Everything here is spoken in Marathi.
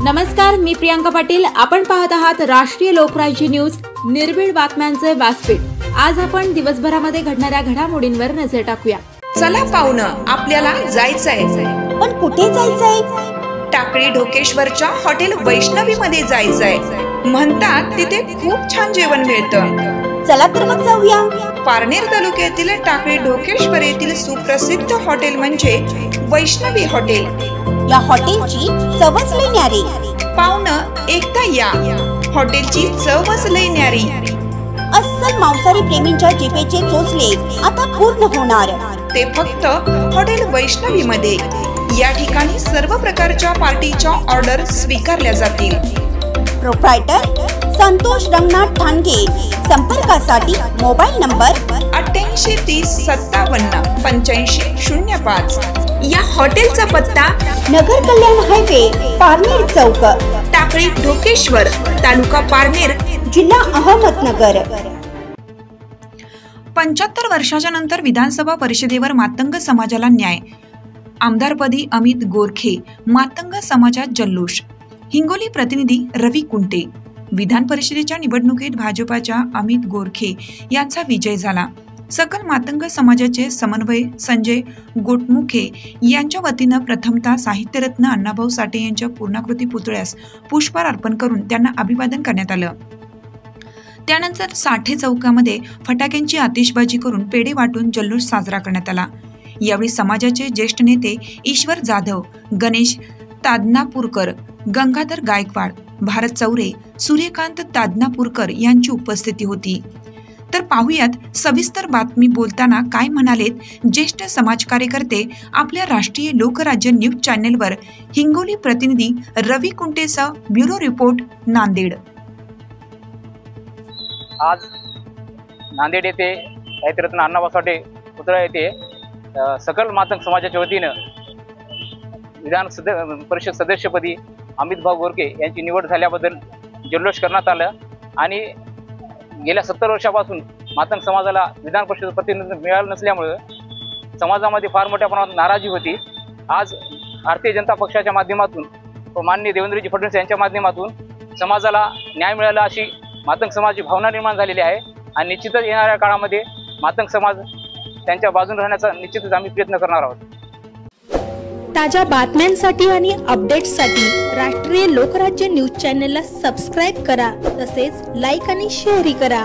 नमस्कार, मी प्रियांका पाटील। आपण पाहत आहात राष्ट्रीय लोकराज्य न्यूज, निर्भीड बातम्यांचे व्यासपीठ। आज आपण दिवसभरामध्ये घडणाऱ्या घडामोडींवर नजर टाकूया। चला पाहुणं, आपल्याला जायचंय। पण कुठे जायचंय? टाकळी ढोकेश्वरच्या हॉटेल वैष्णवी मध्ये जायचंय। म्हणतात तिथे खूप छान जेवण मिळतं। चला तर मग जाऊया। पारनेर तालुक्यातील टाकळी ढोकेश्वर येथील सुप्रसिद्ध हॉटेल म्हणजे वैष्णवी हॉटेल। या हॉटेलची चवच लई न्यारी। पाहुणं, एकदा या, हॉटेलची चवच लई न्यारी। अस्सल मांसाहारी प्रेमींच्या जिभेचे चोचले आता पूर्ण होणार, ते फक्त हॉटेल वैष्णवी मध्ये। या ठिकाणी सर्व प्रकारच्या पार्टीच्या ऑर्डर स्वीकारल्या जातील। प्रोप्रायटर संतोष रंगनाथ ठाणगे। संपर्कासाठी मोबाईल नंबर 8830578505। या हॉटेलचा पत्ता नगर कल्याण हायवे, पारनेर चौक, टाकळी ढोकेश्वर, तालुका पारनेर, जिल्हा अहमदनगर। 75 वर्षाच्या नंतर विधानसभा परिषदेवर मातंग समाजाला न्याय। आमदारपदी अमित गोरखे, मातंग समाजात जल्लोष। हिंगोली प्रतिनिधी रवी कुंटे। विधान परिषदेच्या निवडणुकीत भाजपाच्या अमित गोरखे यांचा विजय झाला। सकल मातंग समाजाचे समन्वय संजय गोटमुखे यांच्या वतीनं प्रथमतः साहित्यरत्न अण्णाभाऊ साठे यांच्या पूर्णाकृती पुतळ्यास पुष्पहार अर्पण करून त्यांना अभिवादन करण्यात आलं। त्यानंतर साठे चौकामध्ये फटाक्यांची आतिषबाजी करून पेढे वाटून जल्लोष साजरा करण्यात आला। यावेळी समाजाचे ज्येष्ठ नेते ईश्वर जाधव, गणेश तादनापूरकर, गंगाधर गायकवाड, भारत चौरे, सूर्यकांत तादनापूरकर यांची उपस्थिती होती। तर पाहुयात सविस्तर बातमी। बोलताना काय म्हणालेत ज्येष्ठ समाज कार्यकर्ते आपल्या राष्ट्रीय लोकराज्य न्यूज चॅनेलवर। हिंगोली प्रतिनिधी रवी कुंटेसह ब्युरो रिपोर्ट, नांदेड। आज नांदेड येथे साहित्यरत्न अण्णाभाऊ साठे पुतळा येथे सकल मातंग समाजाच्या वतीनं विधान परिषद सदस्यपदी अमित भाऊ गोरखे यांची निवड झाल्याबद्दल जल्लोष करण्यात आलं। आणि गेल्या 70 वर्षापासून मातंग समाजाला विधान परिषद प्रतिनिधित्व मिळालं नसल्यामुळे समाजामध्ये फार मोठ्या प्रमाणात नाराजी होती। आज भारतीय जनता पक्षाच्या माध्यमातून व माननीय देवेंद्रजी फडणवीस यांच्या माध्यमातून समाजाला न्याय मिळाला अशी मातंग समाजाची भावना निर्माण झालेली आहे। आणि निश्चितच येणाऱ्या काळामध्ये मातंग समाज त्यांच्या बाजूने राहण्याचा निश्चितच आम्ही प्रयत्न करणार आहोत। ताज्या बातम्यांसाठी आणि अपडेट्ससाठी राष्ट्रीय लोकराज्य न्यूज चॅनलला सबस्क्राईब करा, तसेच लाईक आणि शेअरही करा।